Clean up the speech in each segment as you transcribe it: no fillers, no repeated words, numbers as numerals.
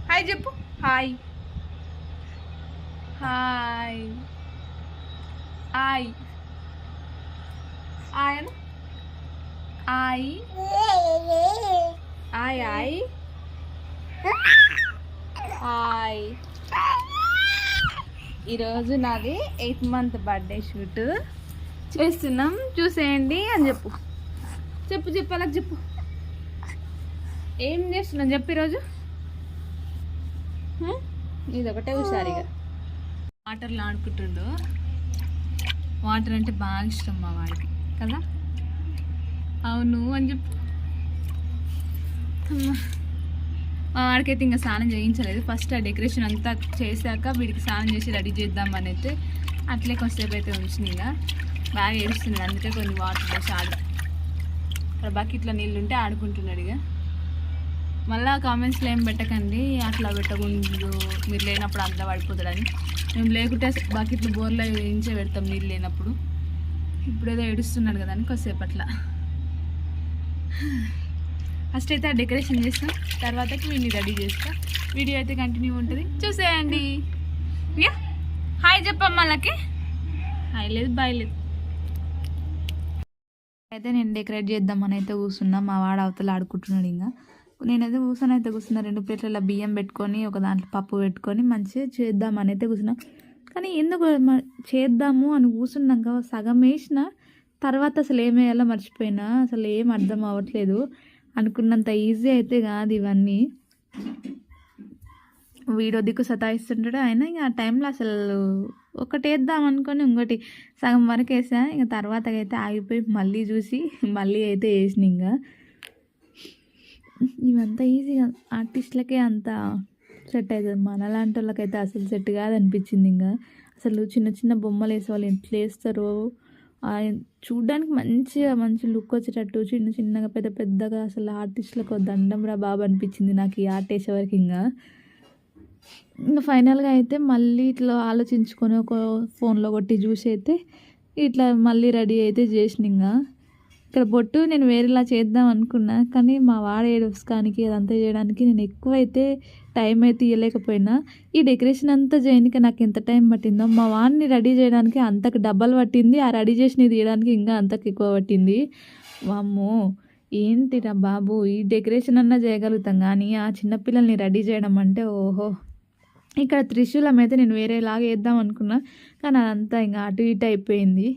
Hi చెప్పు. Hi hi hi hi hi hi hi hi. ఈరోజు నాది 8th month బర్త్డే షూట్ చేస్తున్నాం, చూసేయండి అని చెప్పు. చెప్పు చెప్పు అలా చెప్పు. ఏం చేస్తున్నాం చెప్పు. ఈరోజు ఇది ఒకటే హుషారిగా వాటర్లో ఆడుకుంటుండు. వాటర్ అంటే బాగా ఇష్టం మా వాడికి కదా. అవును అని చెప్పు. మా వాడికైతే ఇంకా స్నానం చేయించలేదు. ఫస్ట్ ఆ డెకరేషన్ అంతా చేశాక వీడికి స్నానం చేసి రెడీ చేద్దామని అయితే అట్లే కొంతసేపు అయితే ఉంచింది. ఇక బాగా ఏడుస్తున్నాడు, అందుకే కొన్ని వాటర్ పోసి ఇక్కడ బకెట్లో నీళ్ళు ఉంటే ఆడుకుంటున్నాడు. ఇక మళ్ళీ కామెంట్స్లో ఏం పెట్టకండి, అట్లా పెట్టకూడదు, మీరు లేనప్పుడు అంతా పడిపోతాడని. మేము లేకుంటే బకెట్లు బోర్లో వేయించే పెడతాం నీళ్ళు లేనప్పుడు. ఇప్పుడు ఏదో ఏడుస్తున్నాడు కదా అని కొద్దిసేపు అట్లా. ఫస్ట్ అయితే ఆ డెకరేషన్ చేస్తాం, తర్వాతకి వీడిని రెడీ చేస్తాం. వీడియో అయితే కంటిన్యూ ఉంటుంది, చూసేయండి. హాయ్ చెప్పమ్మా వాళ్ళకి. హాయ్ లేదు బాయ్ లేదు. అయితే నేను డెకరేట్ చేద్దామని అయితే కూర్చున్నా. మా వాడు అవతల ఆడుకుంటున్నాడు. ఇంకా నేనైతే కూర్చున్నా 2 ప్లేట్లలో బియ్యం పెట్టుకొని ఒక దాంట్లో పప్పు పెట్టుకొని మంచిగా చేద్దామని అయితే కూర్చున్నా. కానీ ఎందుకు చేద్దాము అని కూర్చున్నాక సగం వేసిన తర్వాత అసలు ఏం వేయాలో మర్చిపోయినా. అసలు ఏం అర్థం అవ్వట్లేదు. అనుకున్నంత ఈజీ అయితే కాదు ఇవన్నీ. వీడియో దిక్కు సతాయిస్తుంటాడు ఆయన. ఇక ఆ టైంలో అసలు ఒకటి వేద్దాం అనుకొని ఇంకోటి సగం వరకు వేసా. ఇక తర్వాత అయితే ఆగిపోయి మళ్ళీ చూసి మళ్ళీ అయితే వేసిన. ఇంకా ఇవంతా ఈజీగా ఆర్టిస్టులకే అంత సెట్ అవుతుంది, మనలాంటి వాళ్ళకైతే అసలు సెట్ కాదనిపించింది. ఇంకా అసలు చిన్న చిన్న బొమ్మలు వేసే వాళ్ళు ఎట్లా వేస్తారో చూడ్డానికి మంచి లుక్ వచ్చేటట్టు చిన్న చిన్నగా పెద్ద పెద్దగా అసలు ఆర్టిస్టులకు దండం రా బాబు అనిపించింది నాకు ఈ ఆర్ట్ వేసేవరకు. ఇంకా ఫైనల్గా అయితే మళ్ళీ ఇట్లా ఆలోచించుకొని ఒక ఫోన్లో కొట్టి చూసి అయితే ఇట్లా మళ్ళీ రెడీ అయితే చేసిన. ఇంకా ఇక్కడ బొట్టు నేను వేరేలా చేద్దాం అనుకున్నా, కానీ మా వాడు ఏడుస్కానికి అదంతా చేయడానికి నేను ఎక్కువైతే టైం అయితే ఇవ్వలేకపోయినా. ఈ డెకరేషన్ అంతా చేయడానికి నాకు ఎంత టైం పట్టిందో, మా వాడిని రెడీ చేయడానికి అంతకు డబ్బలు పట్టింది, ఆ రెడీ చేసినది తీయడానికి ఇంకా అంతకు ఎక్కువ పట్టింది. వామ్మో ఏంటిరా బాబు, ఈ డెకరేషన్ అన్నా చేయగలుగుతాం కానీ ఆ చిన్నపిల్లల్ని రెడీ చేయడం అంటే ఓహో. ఇక్కడ త్రిశూలం అయితే నేను వేరేలాగా వేద్దాం అనుకున్నా, కానీ అదంతా ఇంకా అటు ఇటు అయిపోయింది.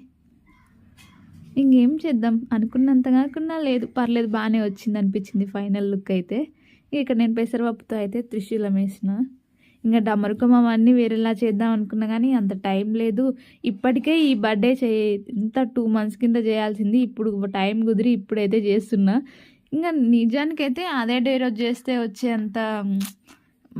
ఇంకేం చేద్దాం అనుకున్నంత కాకుండా లేదు, పర్లేదు బాగానే వచ్చింది అనిపించింది ఫైనల్ లుక్ అయితే. ఇక్కడ నేను పెసరపప్పుతో అయితే త్రిశూలం వేసిన. ఇంకా డమరుకం అవన్నీ వేరేలా చేద్దాం అనుకున్నా కానీ అంత టైం లేదు. ఇప్పటికే ఈ బర్త్డే ఇంత 2 months కింద చేయాల్సింది, ఇప్పుడు టైం కుదిరి ఇప్పుడైతే చేస్తున్నా. ఇంకా నిజానికైతే అదే డే రోజు చేస్తే వచ్చేంత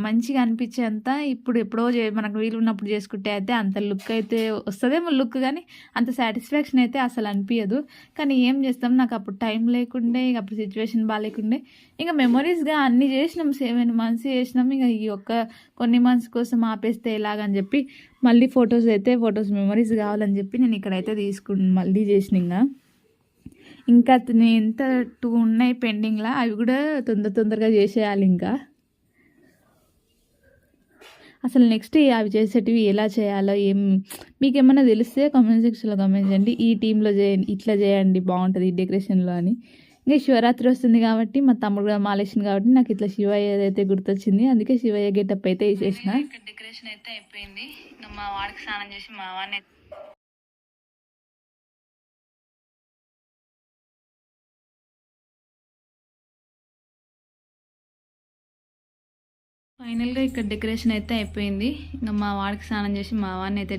మంచిగా అనిపించేంత ఇప్పుడు ఎప్పుడో మనకు వీలు ఉన్నప్పుడు చేసుకుంటే అయితే అంత లుక్ అయితే వస్తుందేమో లుక్, కానీ అంత సాటిస్ఫాక్షన్ అయితే అసలు అనిపించదు. కానీ ఏం చేస్తాం, నాకు అప్పుడు టైం లేకుండే, ఇక అప్పుడు సిచ్యువేషన్ బాగాలేకుండే. ఇంకా మెమొరీస్గా అన్నీ చేసినాం, 7 months చేసినాం. ఇక ఈ కొన్ని మంత్స్ కోసం ఆపేస్తే ఎలాగని చెప్పి మళ్ళీ ఫొటోస్ మెమొరీస్ కావాలని చెప్పి నేను ఇక్కడైతే మళ్ళీ చేసిన. ఇంకా నేను ఎంత 2 ఉన్నాయి పెండింగ్లా, అవి కూడా తొందరగా చేసేయాలి. ఇంకా అసలు నెక్స్ట్ అవి చేసేటివి ఎలా చేయాలో మీకు ఏమన్నా తెలిస్తే కామెంట్ సెక్షన్లో కామెంట్ చేయండి. ఈ టీంలో చేయండి, ఇట్లా చేయండి బాగుంటుంది ఈ డెకరేషన్లో అని. ఇంకా శివరాత్రి వస్తుంది కాబట్టి మా తమ్ముడు కూడా మాలేసింది కాబట్టి నాకు ఇట్లా శివయ్య అయితే గుర్తొచ్చింది, అందుకే శివయ్య గెటప్ అయితే వేసేసిన. డెకరేషన్ అయితే అయిపోయింది. ఇంకా మా వాడికి స్నానం చేసి మా వాడిని ఫైనల్గా ఇక్కడ డెకరేషన్ అయితే అయిపోయింది. ఇంకా మా వాడికి స్నానం చేసి మా వాడిని అయితే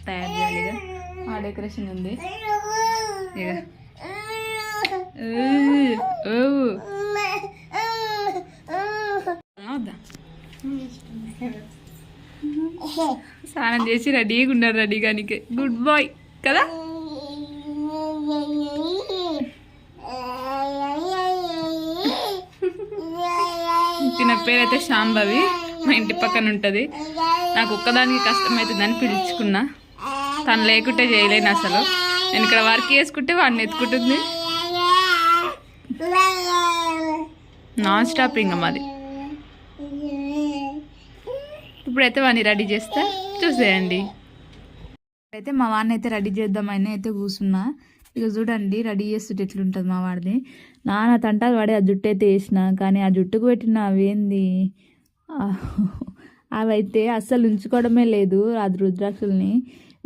తయారు చేయాలి. ఇక ఆ డెకరేషన్ ఉంది. ఇక స్నానం చేసి రెడీగా ఉన్నారు, రెడీగానికి గుడ్ బాయ్ కదా. తిన పేరైతే శాంభవి, మా ఇంటి పక్కన ఉంటుంది. నాకు ఒక్కదానికి కష్టమవుతుందని పిలుచుకున్నా, తను లేకుంటే చేయలేను అసలు. నేను ఇక్కడ వర్క్ చేసుకుంటే వాడిని ఎత్తుకుంటుంది. నాన్ స్టాప్ ఇంకా మాది. ఇప్పుడైతే వాడిని రెడీ చేస్తా చూసేయండి. అయితే మా వాడిని అయితే రెడీ చేద్దామని అయితే కూర్చున్నా. ఇక చూడండి రెడీ చేస్తుంటే ఎట్లుంటుంది మా వాడిది. నాన్న తంటాలు పడి ఆ జుట్టు అయితే వేసిన, కానీ ఆ జుట్టుకు పెట్టిన అవేంది అవైతే అస్సలు ఉంచుకోవడమే లేదు. అది రుద్రాక్షల్ని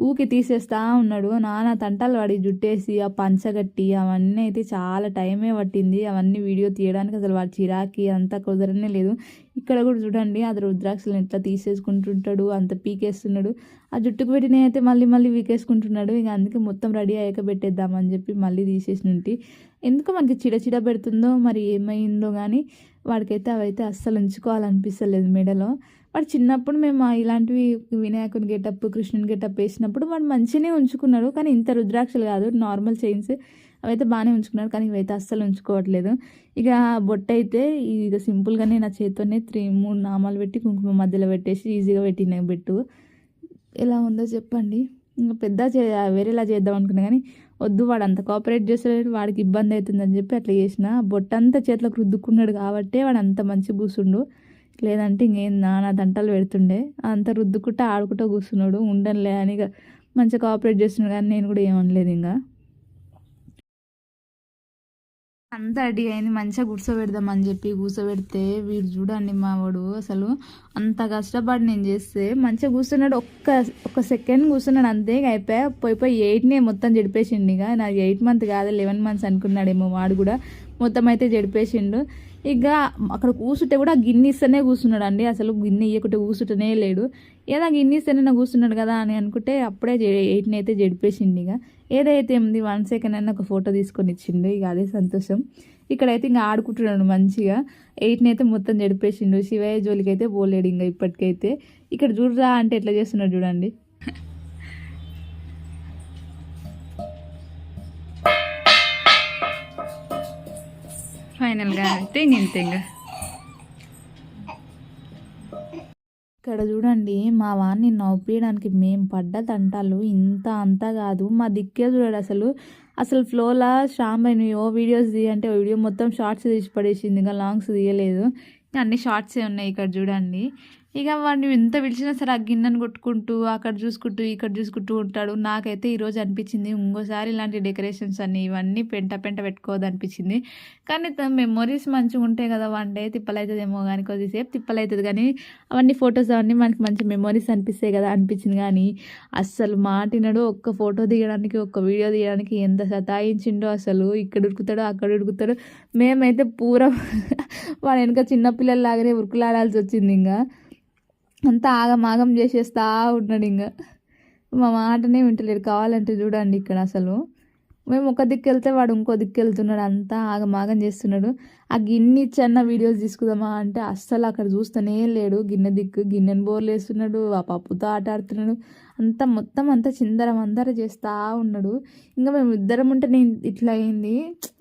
ఊకి తీసేస్తా ఉన్నాడు. నాన్న తంటాలు పడి జుట్టేసి ఆ పంచగట్టి అవన్నీ అయితే చాలా టైమే పట్టింది. అవన్నీ వీడియో తీయడానికి అసలు వాడి చిరాకి అంతా కుదరనే లేదు. ఇక్కడ కూడా చూడండి అది రుద్రాక్షలను ఎట్లా తీసేసుకుంటుంటాడు, అంత పీకేస్తున్నాడు. ఆ జుట్టుకు పెట్టిన అయితే మళ్ళీ మళ్ళీ వీకేసుకుంటున్నాడు. ఇక అందుకే మొత్తం రెడీ అయ్యాక పెట్టేద్దామని చెప్పి మళ్ళీ తీసేసినట్టు. ఎందుకో మనకి చిడ పెడుతుందో మరి ఏమైందో కానీ వాడికైతే అవైతే అస్సలు ఉంచుకోవాలనిపిస్తలేదు మెడలో. వాడు చిన్నప్పుడు మేము ఇలాంటివి వినాయకుని గెటప్, కృష్ణుని గెటప్ వేసినప్పుడు వాడు మంచిగానే ఉంచుకున్నాడు. కానీ ఇంత రుద్రాక్షలు కాదు, నార్మల్ చైన్స్ అవైతే బాగానే ఉంచుకున్నాడు. కానీ ఇవైతే అస్సలు ఉంచుకోవట్లేదు. ఇక బొట్టు అయితే ఇక సింపుల్గానే నా చేతితోనే 3 నామాలు పెట్టి కుంకుమ మధ్యలో పెట్టేసి ఈజీగా పెట్టిన బెట్టు. ఎలా ఉందో చెప్పండి. ఇంకా పెద్ద వేరేలా చేద్దాం అనుకున్నా కానీ వద్దు, వాడు అంత కోఆపరేట్ చేస్తలేడు, వాడికి ఇబ్బంది అవుతుందని చెప్పి అట్లా చేసిన. బొట్టంతా చేతిలోకి రుద్దుకున్నాడు కాబట్టి వాడు అంత మంచి కూర్చుండు. లేదంటే ఇంకేం నానా దంటలు పెడుతుండే. అంత రుద్దుకుంటా ఆడుకుంటూ కూర్చున్నాడు. ఉండనులే అని ఇక మంచిగా కోఆపరేట్ చేస్తున్నాడు. కానీ నేను కూడా ఏమనలేదు. ఇంకా అంతా రెడీ అయింది, మంచిగా కూర్చోబెడదామని చెప్పి కూర్చోబెడితే వీడు చూడండి మా వాడు అసలు అంత కష్టపడి నేను చేస్తే మంచిగా కూర్చున్నాడు. ఒక్క సెకండ్ కూర్చున్నాడు అంతే. ఇక అయిపోయా పోయి 8నే మొత్తం జడిపేసిండు. ఇక నాకు 8 మంత్ కాదు 11 మంత్స్ అనుకున్నాడేమో వాడు కూడా. మొత్తం అయితే జడిపేసిండు. ఇక అక్కడ కూర్చుంటే కూడా గిన్నె ఇస్తేనే కూర్చున్నాడు అండి. అసలు గిన్నె ఇవ్వకుంటే కూర్చుంటనే లేడు. ఏదో గిన్నె ఇస్తేనే కూర్చున్నాడు కదా అని అనుకుంటే అప్పుడే 8ని అయితే జడిపేసిండు. ఇక ఏదైతే ఉంది 1 సెకండ్ అయినా ఒక ఫోటో తీసుకొని ఇచ్చిండు. ఇక అదే సంతోషం. ఇక్కడైతే ఇంకా ఆడుకుంటున్నాడు మంచిగా. 8ని అయితే మొత్తం జడిపేసిండు. శివయ్య జోలికి అయితే పోలేడు ఇంకా ఇప్పటికైతే. ఇక్కడ చూడరా అంటే ఎట్లా చేస్తున్నాడు చూడండి. ఫైనల్గా అయితే ఇంతే. ఇంకా ఇక్కడ చూడండి మా వాడిని నవ్వియడానికి మేము పడ్డ తంటాలు ఇంత అంతా కాదు. మా దిక్కే చూడాడు అసలు ఫ్లోలా శ్రాంబైని ఓ వీడియోస్ తీయంటే వీడియో మొత్తం షార్ట్స్ తీసి పడేసింది. ఇంకా లాంగ్స్ తీయలేదు. అన్ని షార్ట్సే ఉన్నాయి. ఇక్కడ చూడండి. ఇక వాడిని ఎంత పిలిచినా సరే ఆ గిన్నెను కొట్టుకుంటూ అక్కడ చూసుకుంటూ ఇక్కడ చూసుకుంటూ ఉంటాడు. నాకైతే ఈరోజు అనిపించింది ఇంకోసారి ఇలాంటి డెకరేషన్స్ అన్ని ఇవన్నీ పెంట పెట్టుకోవద్దు అనిపించింది. కానీ మెమొరీస్ మంచిగా ఉంటాయి కదా. 1 డే తిప్పలవుతుందేమో కానీ కొద్దిసేపు తిప్పలవుతుంది, కానీ అవన్నీ ఫొటోస్ అవన్నీ మనకి మంచి మెమొరీస్ అనిపిస్తాయి కదా అనిపించింది. కానీ అస్సలు మాటినడు. ఒక్క ఫోటో దిగడానికి ఒక్క వీడియో తీయడానికి ఎంత సతాయించిండో అసలు. ఇక్కడ ఉరుకుతాడు అక్కడ ఉరుకుతాడు. మేమైతే పూరా వాడు వెనక చిన్నపిల్లల్లాగానే ఉరుకులాడాల్సి వచ్చింది. ఇంకా అంతా ఆగమాగం చేసేస్తా ఉన్నాడు. ఇంకా మా మాటనే వింటలేడు. కావాలంటే చూడండి ఇక్కడ అసలు మేము ఒక దిక్కు వెళ్తే వాడు ఇంకో దిక్కు వెళ్తున్నాడు. అంతా ఆగమాగం చేస్తున్నాడు. ఆ గిన్నె ఇచ్చన్న వీడియోస్ తీసుకుందామా అంటే అస్సలు అక్కడ చూస్తూనే లేడు. గిన్నెను బోర్లు వేస్తున్నాడు, ఆ పప్పుతో ఆట ఆడుతున్నాడు. అంతా మొత్తం అంతా చిందర చేస్తూ ఉన్నాడు. ఇంకా మేము ఇద్దరం ఉంటే నేను ఇట్లా అయింది.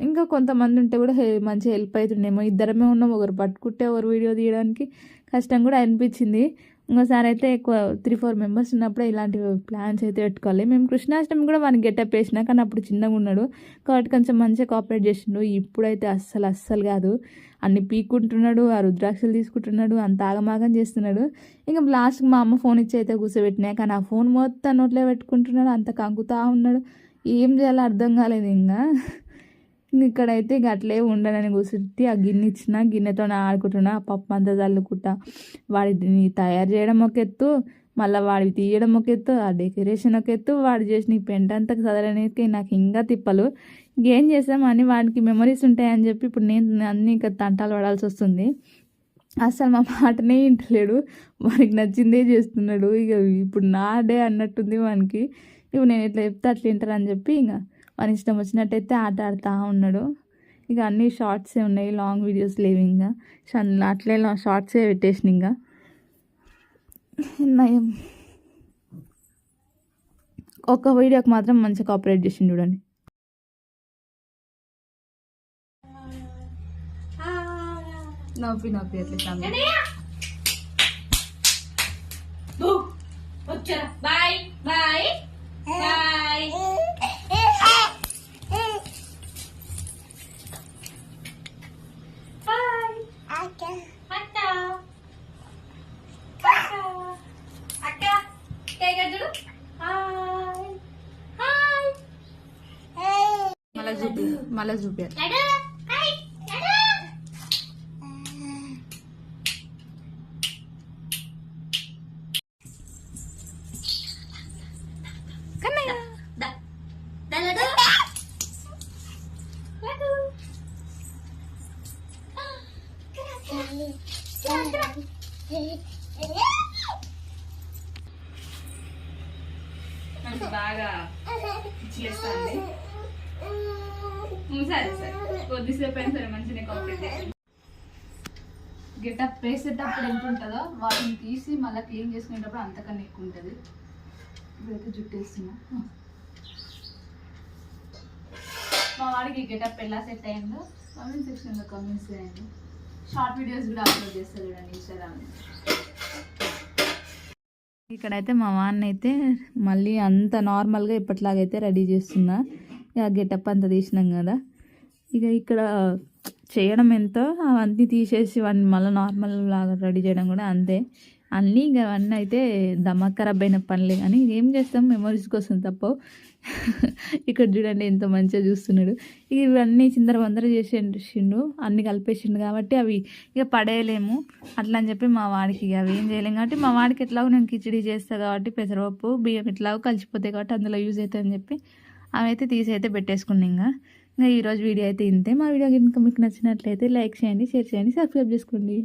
ఇంకా కొంతమంది ఉంటే కూడా మంచిగా హెల్ప్ అవుతుండేమో. ఇద్దరమే ఉన్నాం, ఒకరు పట్టుకుంటే ఒకరు వీడియో తీయడానికి కష్టం కూడా అనిపించింది. ఇంకోసారి అయితే ఎక్కువ 3-4 మెంబర్స్ ఉన్నప్పుడే ఇలాంటి ప్లాన్స్ అయితే పెట్టుకోవాలి. మేము కృష్ణాష్టమి కూడా వానికి గెటప్ వేసినా, కానీ అప్పుడు చిన్నగా ఉన్నాడు కాబట్టి కొంచెం మంచిగా కోఆపరేట్ చేసిండు. ఇప్పుడైతే అస్సలు కాదు. అన్ని పీక్కుంటున్నాడు, ఆ రుద్రాక్షలు తీసుకుంటున్నాడు, అంత ఆగమాగం చేస్తున్నాడు. ఇంకా లాస్ట్కి మా అమ్మ ఫోన్ ఇచ్చి అయితే కూర్చోబెట్టినా, కానీ ఆ ఫోన్ మొత్తం నోట్లో పెట్టుకుంటున్నాడు. అంత కంకుతా ఉన్నాడు. ఏం చేయాలో అర్థం కాలేదు. ఇంకా ఇక్కడైతే ఇక అట్లే ఉండనని కూర్చుంటే ఆ గిన్నె ఇచ్చిన గిన్నెతో ఆడుకుంటున్నా. ఆ పప్పు అంతా చల్లుకుంటా. వాడిని తయారు చేయడం ఒక ఎత్తు, మళ్ళీ వాడివి తీయడం ఒక ఎత్తు, ఆ డెకరేషన్ ఒక ఎత్తు, వాడు చేసిన ఈ పెంట అంతా చదవడానికి నాకు ఇంకా తిప్పలు. ఇంకేం చేసామని వాడికి మెమరీస్ ఉంటాయని చెప్పి ఇప్పుడు నేను అన్నీ ఇంకా తంటాలు పడాల్సి వస్తుంది. అసలు మా మాటనే వింటలేడు. వానికి నచ్చిందే చేస్తున్నాడు. ఇక ఇప్పుడు నా డే అన్నట్టుంది వానికి. ఇప్పుడు నేను ఇట్లా చెప్తే అట్లా వింటారని చెప్పి ఇంకా వాని ఇష్టం వచ్చినట్టయితే ఆట ఆడుతూ ఉన్నాడు. ఇక అన్ని షార్ట్సే ఉన్నాయి, లాంగ్ వీడియోస్ లేవు. ఇంకా అట్లే షార్ట్సే పెట్టేసిన. ఇంకా ఒక్క వీడియోకి మాత్రం మంచిగా కోఆపరేట్ చేసిండు చూడండి. నవ్వి అట్లా బాయ్ బాయ్ బాయ్. మళ్ళీ చూపారు. మనకి బాగా ఇచ్చేస్తుంది. సరే సరే కొద్దిసేపు అయినా సరే మంచిగా కంప్లీట్ చేసి గెటప్ వేసేటప్పుడు ఎంత ఉంటుందో వాటిని తీసి మళ్ళీ క్లీన్ చేసుకునేటప్పుడు అంతకన్నా ఎక్కువ ఉంటుంది. ఇప్పుడైతే జుట్టు వేస్తున్నా. మా వాడికి గెటప్ ఎలా సెట్ అయిందో కామెంట్ సెక్షన్లో కామెంట్స్ చేయండి. షార్ట్ వీడియోస్ కూడా అప్లోడ్ చేస్తారు చూడండి ఇన్స్టాగ్రామ్లో. ఇక్కడైతే మా వాడిని అయితే మళ్ళీ అంత నార్మల్గా ఇప్పట్లాగైతే రెడీ చేస్తున్నా. ఇక గెటప్ అంతా తీసినాం కదా, ఇక ఇక్కడ చేయడం ఎంతో అవన్నీ తీసేసి వాడిని మళ్ళీ నార్మల్ లాగా రెడీ చేయడం కూడా అంతే. అన్నీ ఇక అవన్నీ అయితే దమాక్ ఖరాబ్ అయిన పనులే, కానీ ఏం చేస్తాం మెమరీస్ కోసం తప్ప. ఇక్కడ చూడండి ఎంత మంచిగా చూస్తున్నాడు. ఇవన్నీ చిందర చేసిండు, అన్నీ కలిపేసిండు కాబట్టి అవి ఇక పడేయలేము. అట్లా అని చెప్పి మా వాడికి ఇక అవి ఏం చేయలేము కాబట్టి మా వాడికి ఎట్లాగో నేను కిచిడి చేస్తాను కాబట్టి పెసరపప్పు బియ్యం ఎట్లాగో కలిసిపోతాయి కాబట్టి అందులో యూజ్ అవుతుందని చెప్పి అవి అయితే తీసి అయితే పెట్టేసుకున్నాం. ఇంకా ఈరోజు వీడియో అయితే ఇంతే. మా వీడియో కనుక మీకు నచ్చినట్లయితే లైక్ చేయండి, షేర్ చేయండి, సబ్స్క్రైబ్ చేసుకోండి.